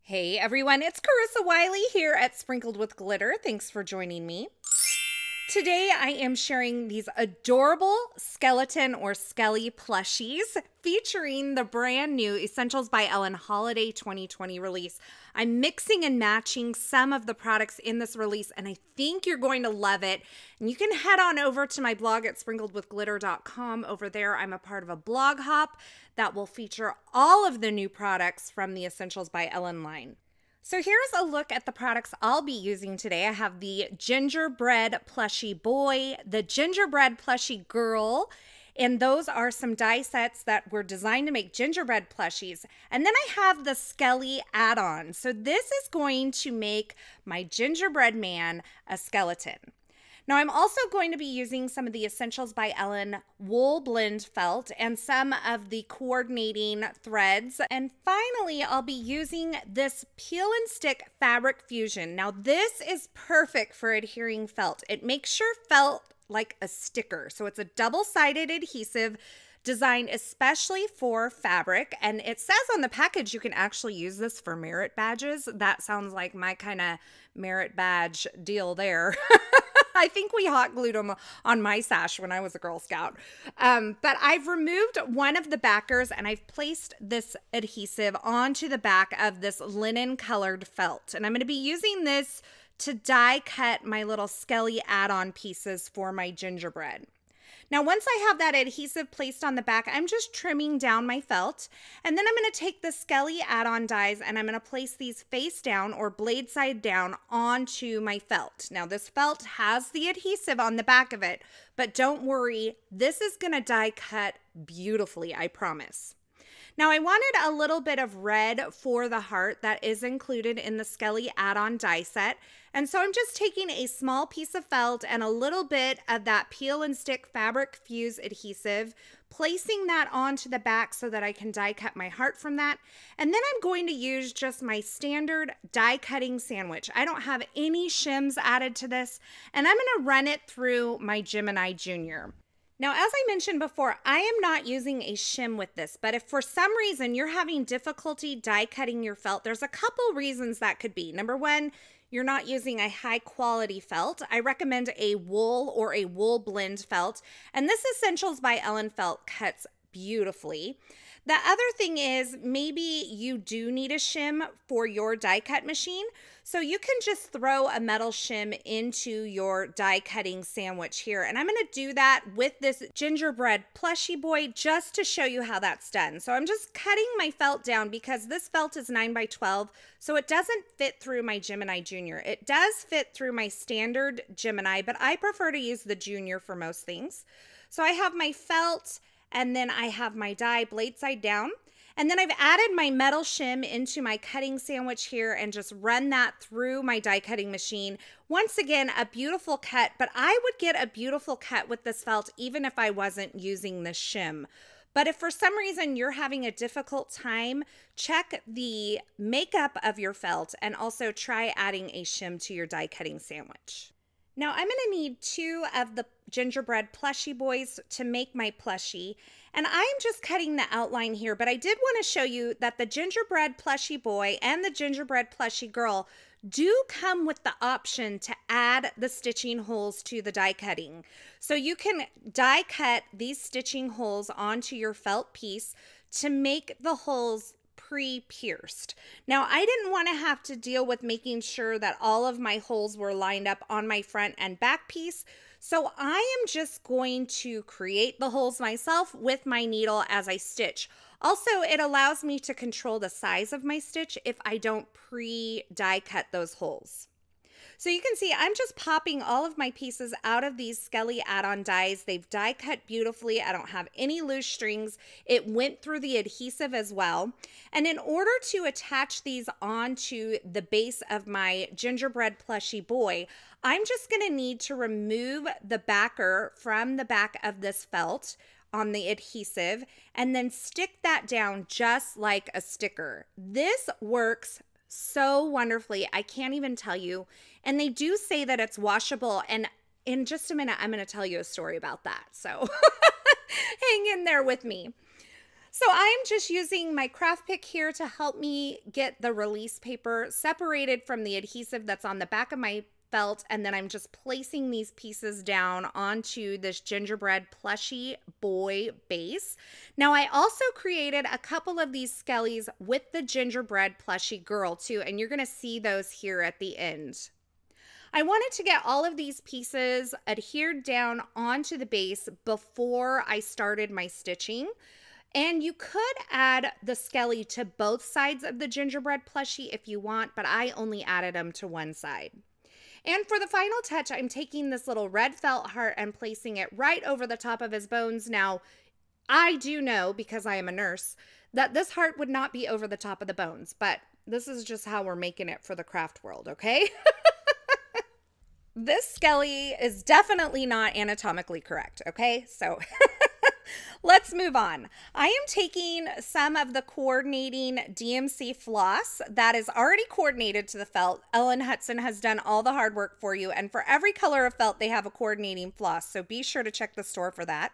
Hey everyone, it's Carissa Wiley here at Sprinkled with Glitter. Thanks for joining me. Today I am sharing these adorable skeleton or skelly plushies featuring the brand new Essentials by Ellen Holiday 2020 release. I'm mixing and matching some of the products in this release and I think you're going to love it. And you can head on over to my blog at sprinkledwithglitter.com. Over there I'm a part of a blog hop that will feature all of the new products from the Essentials by Ellen line. So here's a look at the products I'll be using today. I have the gingerbread plushie boy, the gingerbread plushie girl, and those are some die sets that were designed to make gingerbread plushies. And then I have the Skelly add-on. So this is going to make my gingerbread man a skeleton. Now I'm also going to be using some of the Essentials by Ellen wool blend felt and some of the coordinating threads. And finally, I'll be using this peel and stick fabric fusion. Now this is perfect for adhering felt. It makes your felt like a sticker. So it's a double-sided adhesive designed especially for fabric. And it says on the package you can actually use this for merit badges. That sounds like my kind of merit badge deal there. I think we hot glued them on my sash when I was a Girl Scout. But I've removed one of the backers and I've placed this adhesive onto the back of this linen colored felt. And I'm going to be using this to die cut my little Skelly add-on pieces for my gingerbread. Now, once I have that adhesive placed on the back, I'm just trimming down my felt. And then I'm going to take the Skelly add-on dies and I'm going to place these face down or blade side down onto my felt. Now, this felt has the adhesive on the back of it, but don't worry, this is going to die cut beautifully, I promise. Now, I wanted a little bit of red for the heart that is included in the Skelly add-on die set. And so I'm just taking a small piece of felt and a little bit of that peel and stick fabric fuse adhesive, placing that onto the back so that I can die cut my heart from that. And then I'm going to use just my standard die cutting sandwich. I don't have any shims added to this, and I'm going to run it through my Gemini Junior. Now, as I mentioned before, I am not using a shim with this, but if for some reason you're having difficulty die cutting your felt, there's a couple reasons that could be. Number one, you're not using a high quality felt. I recommend a wool or a wool blend felt, and this Essentials by Ellen felt cuts beautifully. The other thing is maybe you do need a shim for your die cut machine. So you can just throw a metal shim into your die cutting sandwich here. And I'm going to do that with this gingerbread plushie boy just to show you how that's done. So I'm just cutting my felt down because this felt is 9 by 12. So it doesn't fit through my Gemini Junior. It does fit through my standard Gemini, but I prefer to use the Junior for most things. So I have my felt and then I have my die blade side down. And then I've added my metal shim into my cutting sandwich here and just run that through my die cutting machine. Once again, a beautiful cut, but I would get a beautiful cut with this felt even if I wasn't using the shim. But if for some reason you're having a difficult time, check the makeup of your felt and also try adding a shim to your die cutting sandwich. Now I'm going to need 2 of the gingerbread plushie boys to make my plushie. And I'm just cutting the outline here, but I did want to show you that the gingerbread plushie boy and the gingerbread plushie girl do come with the option to add the stitching holes to the die cutting. So you can die cut these stitching holes onto your felt piece to make the holes pre-pierced. Now, I didn't want to have to deal with making sure that all of my holes were lined up on my front and back piece. So I am just going to create the holes myself with my needle as I stitch. Also, it allows me to control the size of my stitch if I don't pre-die cut those holes. So you can see I'm just popping all of my pieces out of these Skelly add-on dies. They've die cut beautifully. I don't have any loose strings. It went through the adhesive as well. And in order to attach these onto the base of my gingerbread plushie boy, I'm just going to need to remove the backer from the back of this felt on the adhesive and then stick that down just like a sticker. This works so wonderfully. I can't even tell you. And they do say that it's washable. And in just a minute, I'm going to tell you a story about that. So hang in there with me. So I'm just using my craft pick here to help me get the release paper separated from the adhesive that's on the back of my felt, and then I'm just placing these pieces down onto this gingerbread plushie boy base. Now I also created a couple of these skellies with the gingerbread plushie girl too, and you're gonna see those here at the end. I wanted to get all of these pieces adhered down onto the base before I started my stitching. And you could add the skelly to both sides of the gingerbread plushie if you want, but I only added them to one side. And for the final touch, I'm taking this little red felt heart and placing it right over the top of his bones. Now, I do know, because I am a nurse, that this heart would not be over the top of the bones, but this is just how we're making it for the craft world, okay? This skelly is definitely not anatomically correct, okay? So let's move on. I am taking some of the coordinating DMC floss that is already coordinated to the felt. Ellen Hutson has done all the hard work for you, and for every color of felt, they have a coordinating floss, so be sure to check the store for that.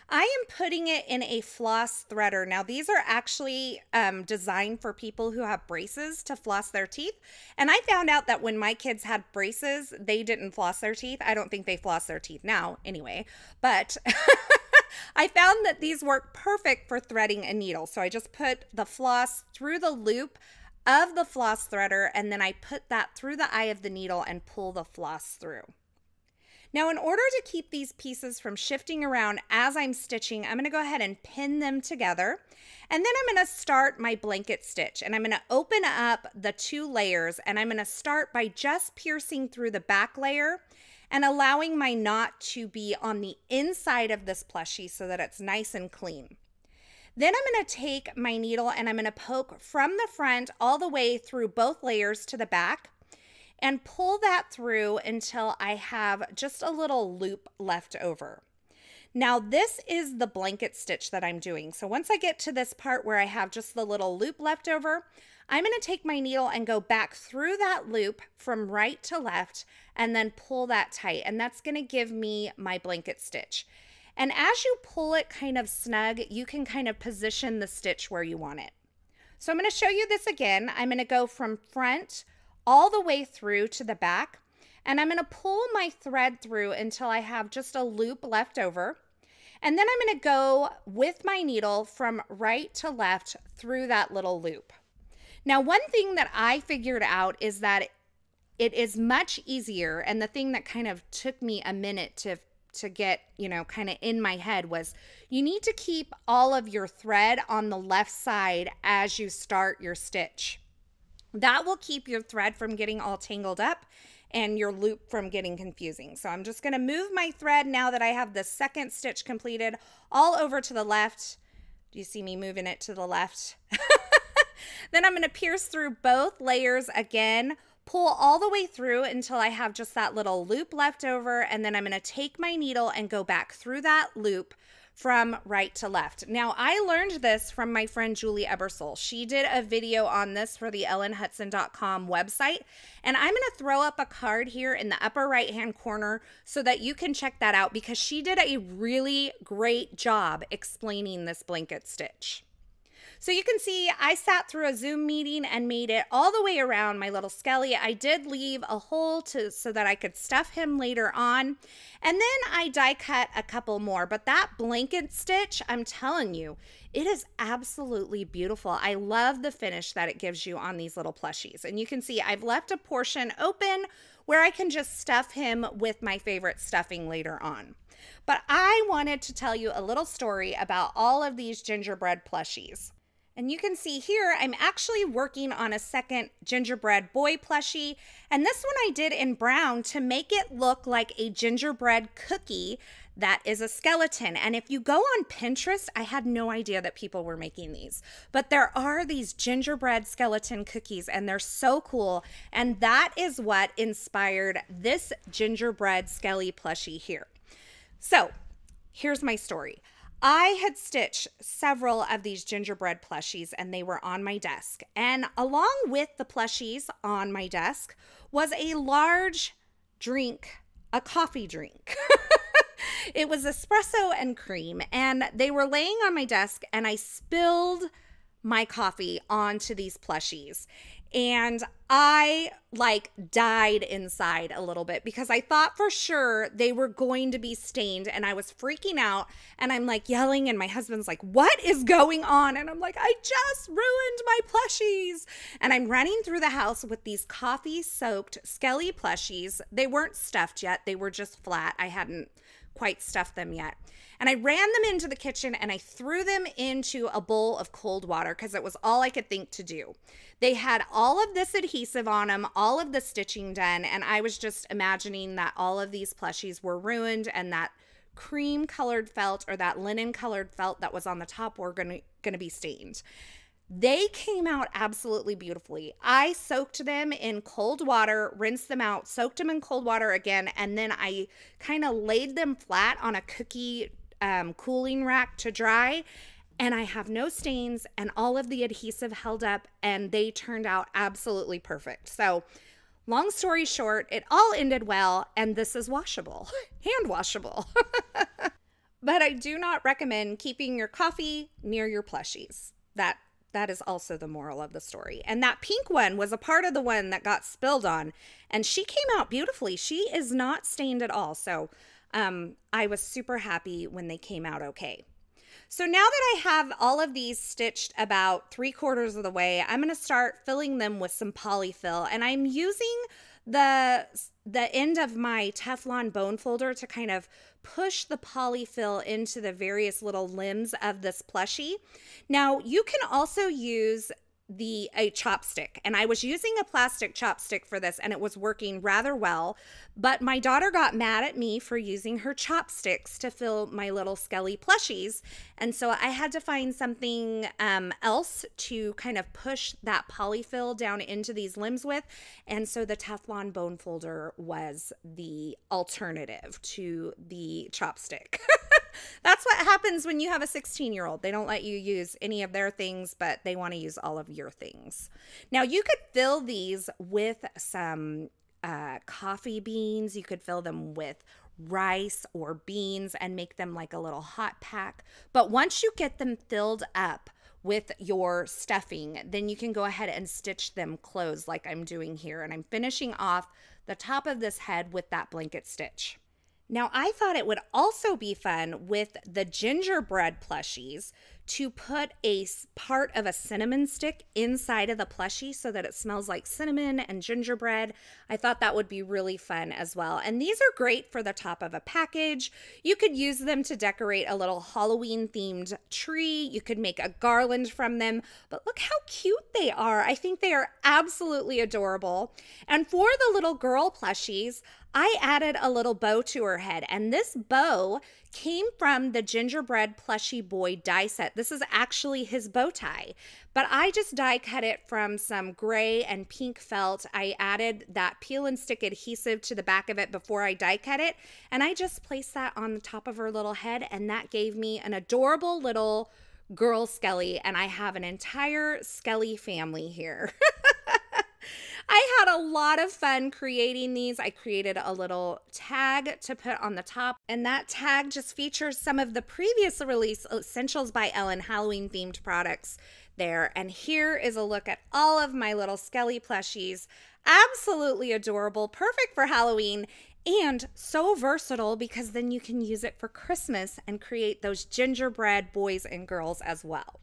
I am putting it in a floss threader. Now, these are actually designed for people who have braces to floss their teeth. And I found out that when my kids had braces, they didn't floss their teeth. I don't think they floss their teeth now anyway. But I found that these work perfect for threading a needle. So I just put the floss through the loop of the floss threader, and then I put that through the eye of the needle and pull the floss through. Now, in order to keep these pieces from shifting around as I'm stitching, I'm going to go ahead and pin them together. And then I'm going to start my blanket stitch. And I'm going to open up the 2 layers. And I'm going to start by just piercing through the back layer and allowing my knot to be on the inside of this plushie so that it's nice and clean. Then I'm going to take my needle and I'm going to poke from the front all the way through both layers to the back, and pull that through until I have just a little loop left over. Now, this is the blanket stitch that I'm doing. So once I get to this part where I have just the little loop left over, I'm going to take my needle and go back through that loop from right to left and then pull that tight. And that's going to give me my blanket stitch. And as you pull it kind of snug, you can kind of position the stitch where you want it. So I'm going to show you this again. I'm going to go from front all the way through to the back, and I'm going to pull my thread through until I have just a loop left over, and then I'm going to go with my needle from right to left through that little loop. Now, one thing that I figured out is that it is much easier, and the thing that kind of took me a minute to get, you know, kind of in my head was you need to keep all of your thread on the left side as you start your stitch. That will keep your thread from getting all tangled up and your loop from getting confusing. So I'm just going to move my thread now that I have the second stitch completed all over to the left. Do you see me moving it to the left? Then I'm going to pierce through both layers again, pull all the way through until I have just that little loop left over, and then I'm going to take my needle and go back through that loop from right to left. Now, I learned this from my friend Julie Ebersole. She did a video on this for the ellenhutson.com website, and I'm going to throw up a card here in the upper right-hand corner so that you can check that out, because she did a really great job explaining this blanket stitch. So you can see I sat through a Zoom meeting and made it all the way around my little skelly. I did leave a hole so that I could stuff him later on. And then I die cut a couple more. But that blanket stitch, I'm telling you, it is absolutely beautiful. I love the finish that it gives you on these little plushies. And you can see I've left a portion open where I can just stuff him with my favorite stuffing later on. But I wanted to tell you a little story about all of these gingerbread plushies. And you can see here, I'm actually working on a second gingerbread boy plushie. And this one I did in brown to make it look like a gingerbread cookie that is a skeleton. And if you go on Pinterest, I had no idea that people were making these. But there are these gingerbread skeleton cookies, and they're so cool. And that is what inspired this gingerbread skelly plushie here. So here's my story. I had stitched several of these gingerbread plushies, and they were on my desk. And along with the plushies on my desk was a large drink, a coffee drink. It was espresso and cream, and they were laying on my desk, and I spilled my coffee onto these plushies. And I like died inside a little bit because I thought for sure they were going to be stained, and I was freaking out, and I'm like yelling, and my husband's like, "What is going on?" And I'm like, "I just ruined my plushies." And I'm running through the house with these coffee soaked Skelly plushies. They weren't stuffed yet. They were just flat. I hadn't quite stuffed them yet. And I ran them into the kitchen, and I threw them into a bowl of cold water because it was all I could think to do. They had all of this adhesive on them, all of the stitching done, and I was just imagining that all of these plushies were ruined, and that cream colored felt or that linen colored felt that was on the top were gonna be stained. They came out absolutely beautifully. I soaked them in cold water, rinsed them out, soaked them in cold water again, and then I kind of laid them flat on a cookie cooling rack to dry, and I have no stains, and all of the adhesive held up, and they turned out absolutely perfect. So long story short, it all ended well, and this is washable, hand washable. But I do not recommend keeping your coffee near your plushies. That is also the moral of the story. And that pink one was a part of the one that got spilled on, and she came out beautifully. She is not stained at all. So I was super happy when they came out okay. So now that I have all of these stitched about 3/4 of the way, I'm going to start filling them with some polyfill, and I'm using the end of my Teflon bone folder to kind of push the polyfill into the various little limbs of this plushie. Now, you can also use a chopstick, and I was using a plastic chopstick for this, and it was working rather well, but my daughter got mad at me for using her chopsticks to fill my little Skelly plushies, and so I had to find something else to kind of push that polyfill down into these limbs with, and so the Teflon bone folder was the alternative to the chopstick. That's what happens when you have a 16-year-old. They don't let you use any of their things, but they want to use all of your things. Now, you could fill these with some coffee beans. You could fill them with rice or beans and make them like a little hot pack. But once you get them filled up with your stuffing, then you can go ahead and stitch them closed like I'm doing here. And I'm finishing off the top of this head with that blanket stitch. Now, I thought it would also be fun with the gingerbread plushies to put a part of a cinnamon stick inside of the plushie so that it smells like cinnamon and gingerbread. I thought that would be really fun as well. And these are great for the top of a package. You could use them to decorate a little Halloween themed tree. You could make a garland from them, but look how cute they are. I think they are absolutely adorable. And for the little girl plushies, I added a little bow to her head, and this bow came from the Gingerbread Plushie Boy die set. This is actually his bow tie, but I just die cut it from some gray and pink felt. I added that peel and stick adhesive to the back of it before I die cut it, and I just placed that on the top of her little head, and that gave me an adorable little girl Skelly, and I have an entire Skelly family here. I had a lot of fun creating these. I created a little tag to put on the top, and that tag just features some of the previous release Essentials by Ellen Halloween themed products there. And here is a look at all of my little Skelly plushies. Absolutely adorable, perfect for Halloween, and so versatile because then you can use it for Christmas and create those gingerbread boys and girls as well.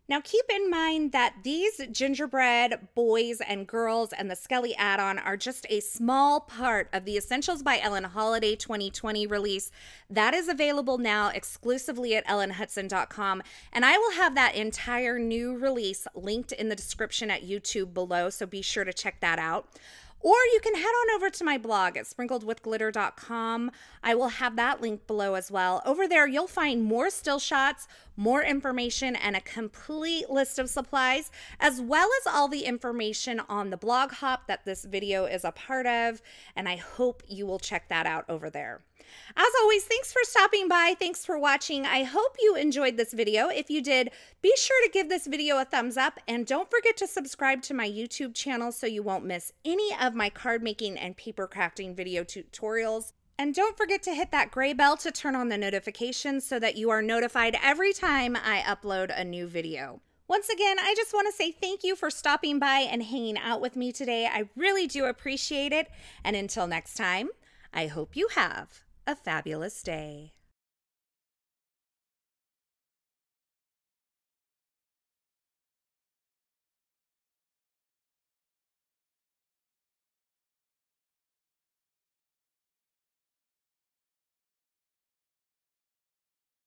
Now, keep in mind that these gingerbread boys and girls and the Skelly add-on are just a small part of the Essentials by Ellen Holiday 2020 release. That is available now exclusively at ellenhudson.com, and I will have that entire new release linked in the description at YouTube below, so be sure to check that out. Or you can head on over to my blog at sprinkledwithglitter.com. I will have that link below as well. Over there, you'll find more still shots, more information, and a complete list of supplies, as well as all the information on the blog hop that this video is a part of, and I hope you will check that out over there. As always, thanks for stopping by. Thanks for watching. I hope you enjoyed this video. If you did, be sure to give this video a thumbs up, and don't forget to subscribe to my YouTube channel so you won't miss any of my card making and paper crafting video tutorials. And don't forget to hit that gray bell to turn on the notifications so that you are notified every time I upload a new video. Once again, I just want to say thank you for stopping by and hanging out with me today. I really do appreciate it. And until next time, I hope you have a fabulous day.